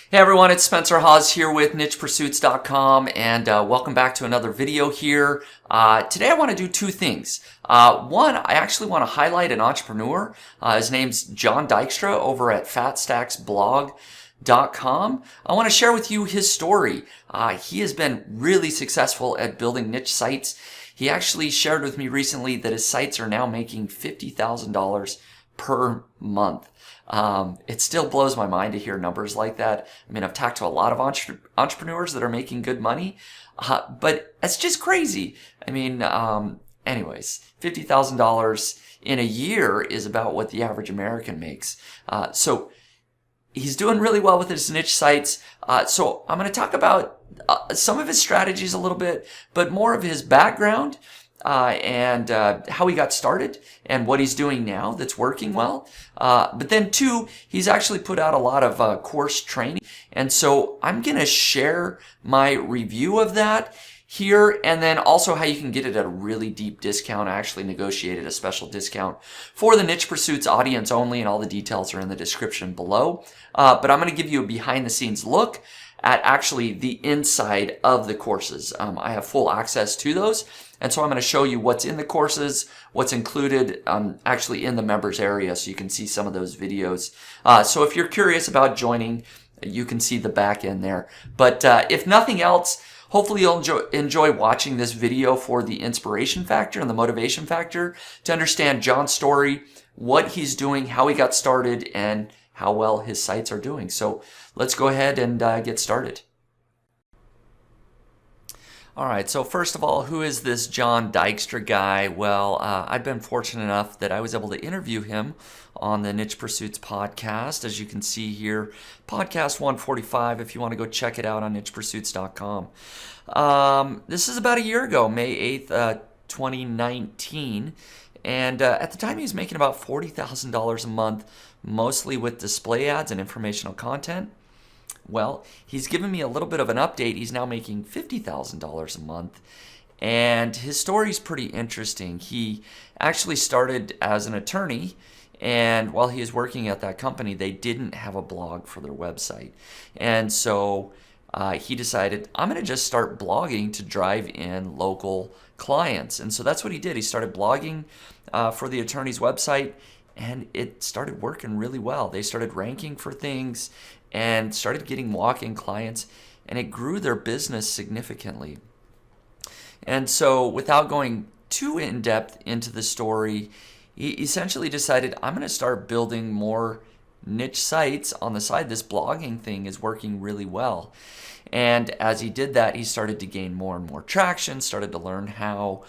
Hey everyone, it's Spencer Hawes here with nichepursuits.com and welcome back to another video here. Today I want to do two things. One, I actually want to highlight an entrepreneur. His name's Jon Dykstra over at fatstacksblog.com. I want to share with you his story. He has been really successful at building niche sites. He actually shared with me recently that his sites are now making $50,000 per month. It still blows my mind to hear numbers like that. I mean, I've talked to a lot of entrepreneurs that are making good money, but it's just crazy. I mean, anyways, $50,000 in a year is about what the average American makes. So he's doing really well with his niche sites. So I'm going to talk about some of his strategies a little bit, but more of his background. And how he got started and what he's doing now that's working well. But then two, he's actually put out a lot of course training. And so I'm going to share my review of that here, and then also how you can get it at a really deep discount. I actually negotiated a special discount for the Niche Pursuits audience only, and all the details are in the description below. But I'm going to give you a behind the scenes look at actually the inside of the courses. I have full access to those. And so I'm going to show you what's in the courses, what's included actually in the members area, so you can see some of those videos. So if you're curious about joining, you can see the back end there. But if nothing else, hopefully you'll enjoy watching this video for the inspiration factor and the motivation factor to understand Jon's story, what he's doing, how he got started, and how well his sites are doing. So let's go ahead and get started. All right, so first of all, who is this Jon Dykstra guy? Well, I've been fortunate enough that I was able to interview him on the Niche Pursuits podcast. As you can see here, podcast 145, if you want to go check it out on nichepursuits.com. This is about a year ago, May 8th, 2019. And at the time, he was making about $40,000 a month, mostly with display ads and informational content. Well, he's given me a little bit of an update. He's now making $50,000 a month, and his story's pretty interesting. He actually started as an attorney, and while he was working at that company, they didn't have a blog for their website. And so he decided, I'm going to just start blogging to drive in local clients. And so that's what he did. He started blogging for the attorney's website, and it started working really well. They started ranking for things and started getting walk-in clients, and it grew their business significantly. And so without going too in-depth into the story, he essentially decided, I'm going to start building more niche sites on the side. This blogging thing is working really well. And as he did that, he started to gain more and more traction, started to learn how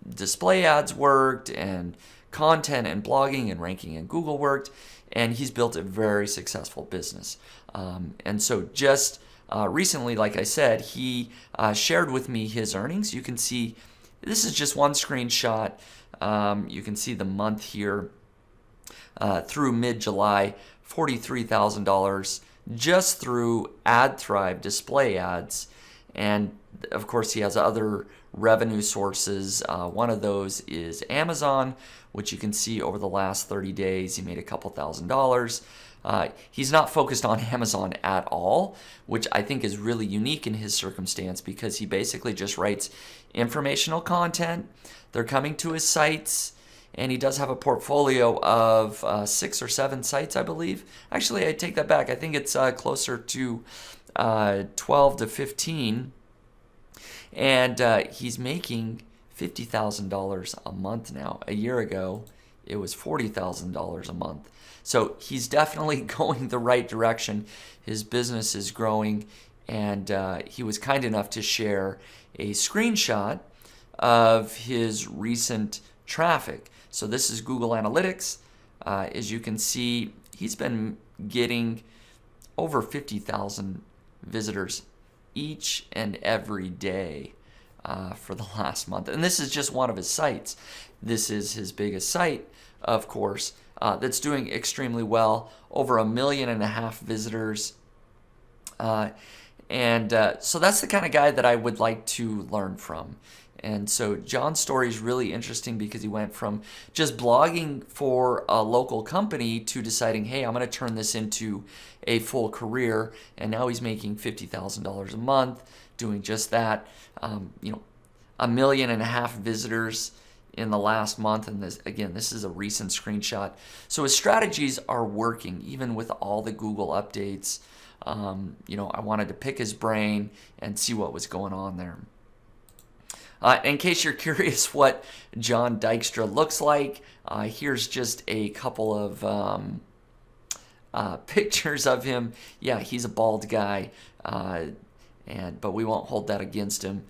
display ads worked, and content and blogging and ranking in Google worked, and he's built a very successful business. And so just recently, like I said, he shared with me his earnings. You can see, this is just one screenshot. You can see the month here through mid-July, $43,000 just through AdThrive display ads. And of course, he has other revenue sources. One of those is Amazon, which you can see over the last 30 days, he made a couple $1,000s. He's not focused on Amazon at all, which I think is really unique in his circumstance, because he basically just writes informational content. They're coming to his sites, and he does have a portfolio of 6 or 7 sites, I believe. Actually, I take that back. I think it's closer to 12 to 15. And he's making $50,000 a month now. A year ago, it was $40,000 a month. So he's definitely going the right direction. His business is growing, and he was kind enough to share a screenshot of his recent traffic. So this is Google Analytics. As you can see, he's been getting over 50,000 visitors each and every day for the last month. And this is just one of his sites. This is his biggest site, of course, that's doing extremely well. Over 1.5 million visitors. So that's the kind of guy that I would like to learn from. And so John's story is really interesting because he went from just blogging for a local company to deciding, hey, I'm going to turn this into a full career. And now he's making $50,000 a month doing just that. 1.5 million visitors in the last month. And this is a recent screenshot. So his strategies are working, even with all the Google updates. I wanted to pick his brain and see what was going on there. In case you're curious what John Dykstra looks like, here's just a couple of pictures of him. Yeah, he's a bald guy, but we won't hold that against him.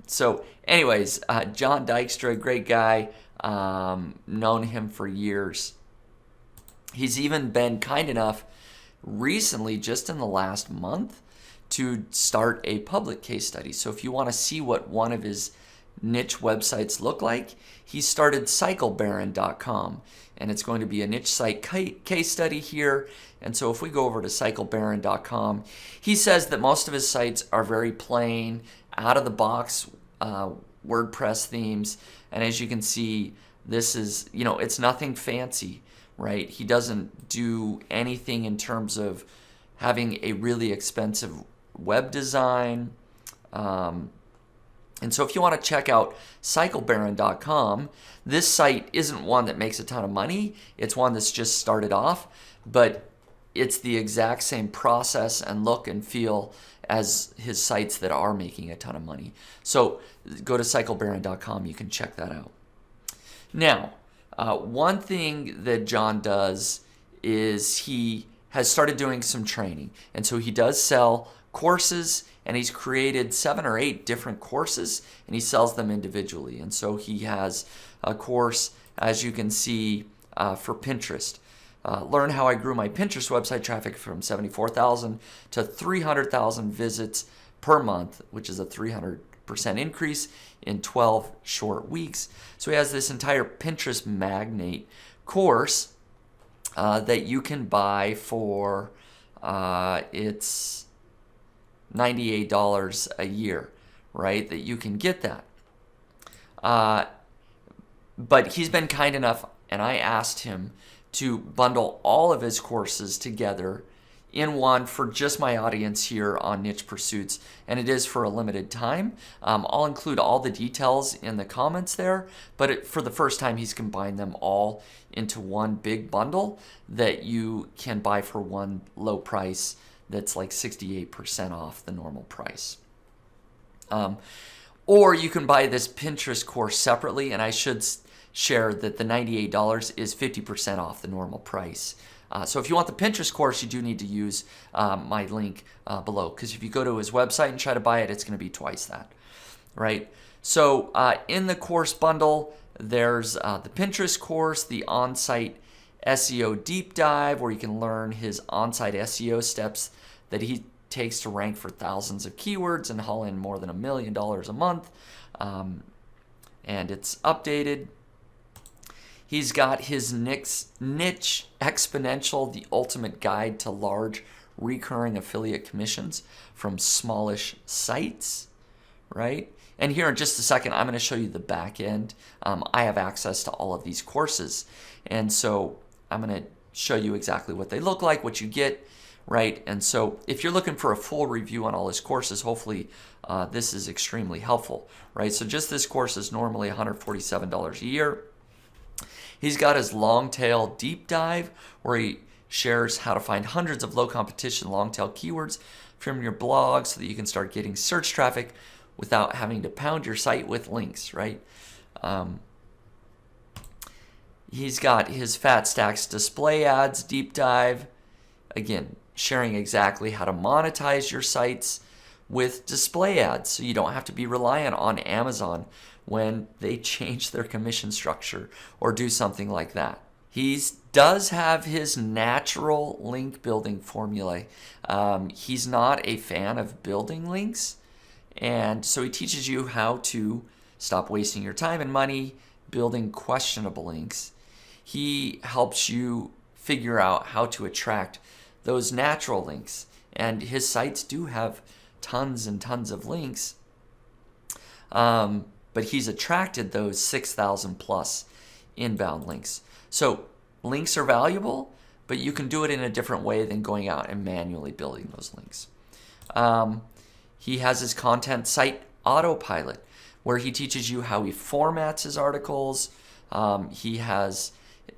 So anyways, John Dykstra, great guy, known him for years. He's even been kind enough recently, just in the last month, to start a public case study. So if you want to see what one of his niche websites look like, he started cyclebaron.com, and it's going to be a niche site case study here. And so if we go over to cyclebaron.com, he says that most of his sites are very plain, out of the box WordPress themes. And as you can see, this is, it's nothing fancy, right? He doesn't do anything in terms of having a really expensive web design. And so if you want to check out cyclebaron.com, this site isn't one that makes a ton of money. It's one that's just started off, but it's the exact same process and look and feel as his sites that are making a ton of money. So go to cyclebaron.com. You can check that out. Now, one thing that John does is he has started doing some training. And so he does sell courses, and he's created 7 or 8 different courses, and he sells them individually. And so he has a course, as you can see, for Pinterest. Learn how I grew my Pinterest website traffic from 74,000 to 300,000 visits per month, which is a 300% increase in 12 short weeks. So he has this entire Pinterest Magnate course that you can buy for it's $98 a year, right? That you can get that. But he's been kind enough, and I asked him to bundle all of his courses together in one for just my audience here on Niche Pursuits, and it is for a limited time. I'll include all the details in the comments there, but for the first time, he's combined them all into one big bundle that you can buy for one low price that's like 68% off the normal price. Or you can buy this Pinterest course separately, and I should share that the $98 is 50% off the normal price. So if you want the Pinterest course, you do need to use my link below, because if you go to his website and try to buy it, it's going to be twice that, right? So in the course bundle, there's the Pinterest course, the on-site SEO deep dive, where you can learn his on-site SEO steps that he takes to rank for thousands of keywords and haul in more than $1 million a month. And it's updated. He's got his niche exponential, the ultimate guide to large recurring affiliate commissions from smallish sites, right? And here in just a second, I'm going to show you the back end. I have access to all of these courses. And so I'm going to show you exactly what they look like, what you get, right? And so if you're looking for a full review on all his courses, hopefully this is extremely helpful, right? So just this course is normally $147 a year. He's got his long tail deep dive, where he shares how to find hundreds of low competition long tail keywords from your blog so that you can start getting search traffic without having to pound your site with links, right? He's got his Fat Stacks display ads deep dive, again, sharing exactly how to monetize your sites with display ads so you don't have to be reliant on Amazon when they change their commission structure or do something like that. He does have his natural link building formula. He's not a fan of building links, and so he teaches you how to stop wasting your time and money building questionable links. He helps you figure out how to attract those natural links, and his sites do have tons and tons of links. But he's attracted those 6,000 plus inbound links. So links are valuable, but you can do it in a different way than going out and manually building those links. He has his content site autopilot, where he teaches you how he formats his articles. He has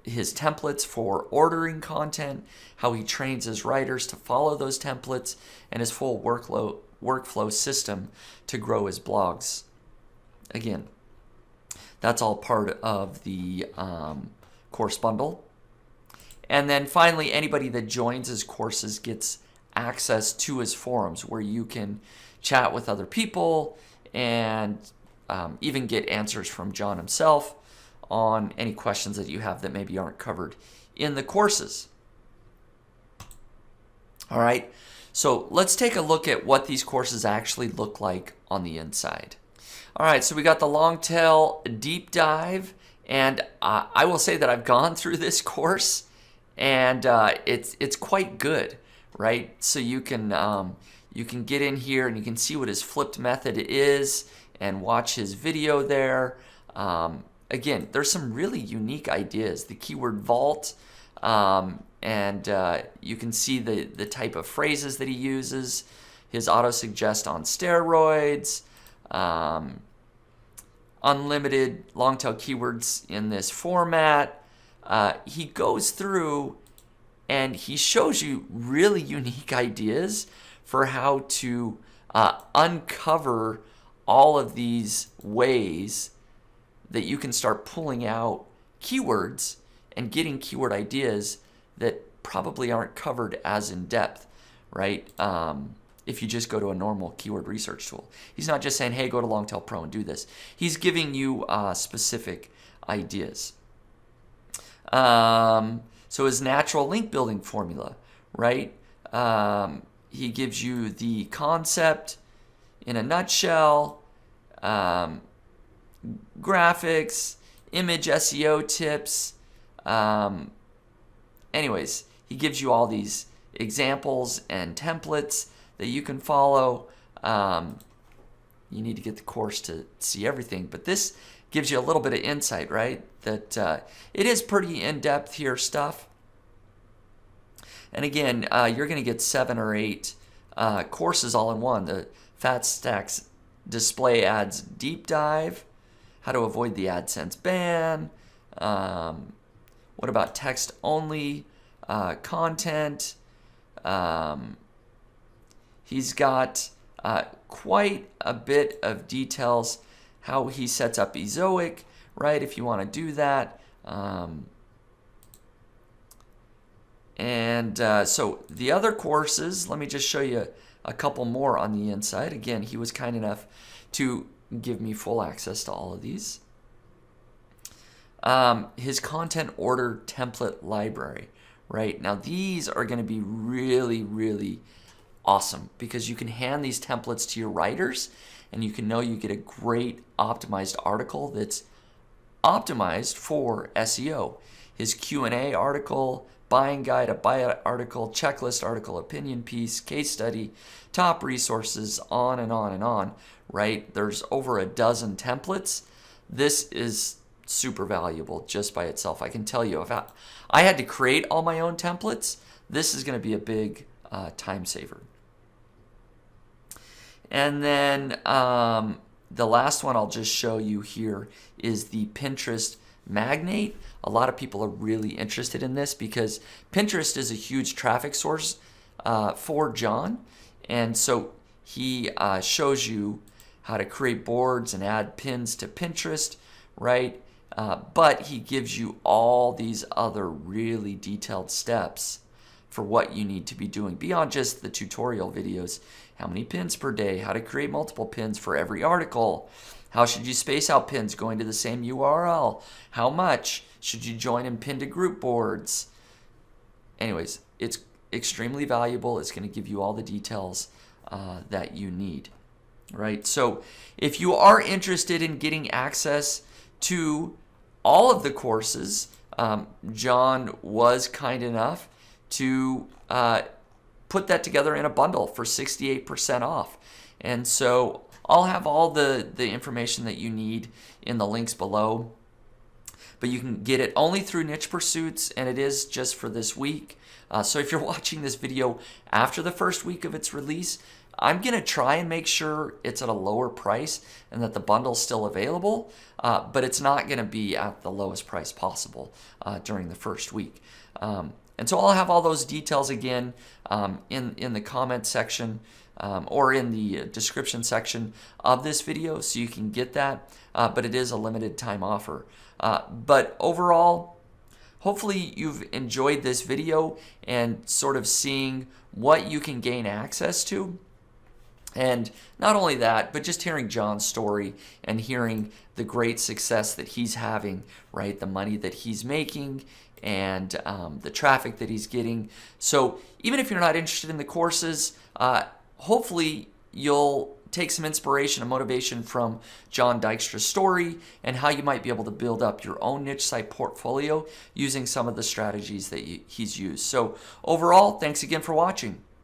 his templates for ordering content, how he trains his writers to follow those templates, and his full workflow system to grow his blogs. Again, that's all part of the course bundle. And then finally, anybody that joins his courses gets access to his forums, where you can chat with other people and even get answers from John himself on any questions that you have that maybe aren't covered in the courses. All right, so let's take a look at what these courses actually look like on the inside. All right, so we got the long tail deep dive, and I will say that I've gone through this course, and it's quite good, right? So you can get in here and you can see what his flipped method is and watch his video there. Again, there's some really unique ideas. The keyword vault, and you can see the type of phrases that he uses. His auto-suggest on steroids, unlimited long-tail keywords in this format. He goes through and he shows you really unique ideas for how to uncover all of these ways that you can start pulling out keywords and getting keyword ideas that probably aren't covered as in depth, right? If you just go to a normal keyword research tool. He's not just saying, hey, go to Longtail Pro and do this. He's giving you specific ideas. So his natural link building formula, right? He gives you the concept in a nutshell, graphics, image SEO tips. Anyways, he gives you all these examples and templates that you can follow. You need to get the course to see everything, but this gives you a little bit of insight, right? That it is pretty in-depth here stuff. And again, you're going to get 7 or 8 courses all in one. The Fat Stacks Display Ads Deep Dive, how to avoid the AdSense ban, what about text-only content. He's got quite a bit of details, how he sets up Ezoic, right, if you want to do that. So the other courses, let me just show you a couple more on the inside. Again, he was kind enough to give me full access to all of these. His content order template library, right? Now these are going to be really, really awesome because you can hand these templates to your writers and you can know you get a great optimized article that's optimized for SEO. His Q&A article, buying guide, a buy article, checklist article, opinion piece, case study, top resources, on and on and on, right? There's over a dozen templates. This is super valuable just by itself. I can tell you, if I had to create all my own templates, this is going to be a big time saver. And then the last one I'll just show you here is the Pinterest Magnate. A lot of people are really interested in this because Pinterest is a huge traffic source for John. And so he shows you how to create boards and add pins to Pinterest, right? But he gives you all these other really detailed steps for what you need to be doing beyond just the tutorial videos. How many pins per day, how to create multiple pins for every article, how should you space out pins going to the same URL, how much should you join and pin to group boards. Anyways, it's extremely valuable. It's going to give you all the details that you need, right? So if you are interested in getting access to all of the courses, John was kind enough to put that together in a bundle for 68% off. And so I'll have all the information that you need in the links below. But you can get it only through Niche Pursuits, and it is just for this week. So if you're watching this video after the first week of its release, I'm going to try and make sure it's at a lower price and that the bundle's still available, but it's not going to be at the lowest price possible during the first week. And so I'll have all those details again in the comment section or in the description section of this video, so you can get that, but it is a limited time offer. But overall, hopefully you've enjoyed this video and sort of seeing what you can gain access to. And not only that, but just hearing Jon's story and hearing the great success that he's having, right? The money that he's making and the traffic that he's getting. So even if you're not interested in the courses, hopefully you'll take some inspiration and motivation from Jon Dykstra's story and how you might be able to build up your own niche site portfolio using some of the strategies that he's used. So overall, thanks again for watching.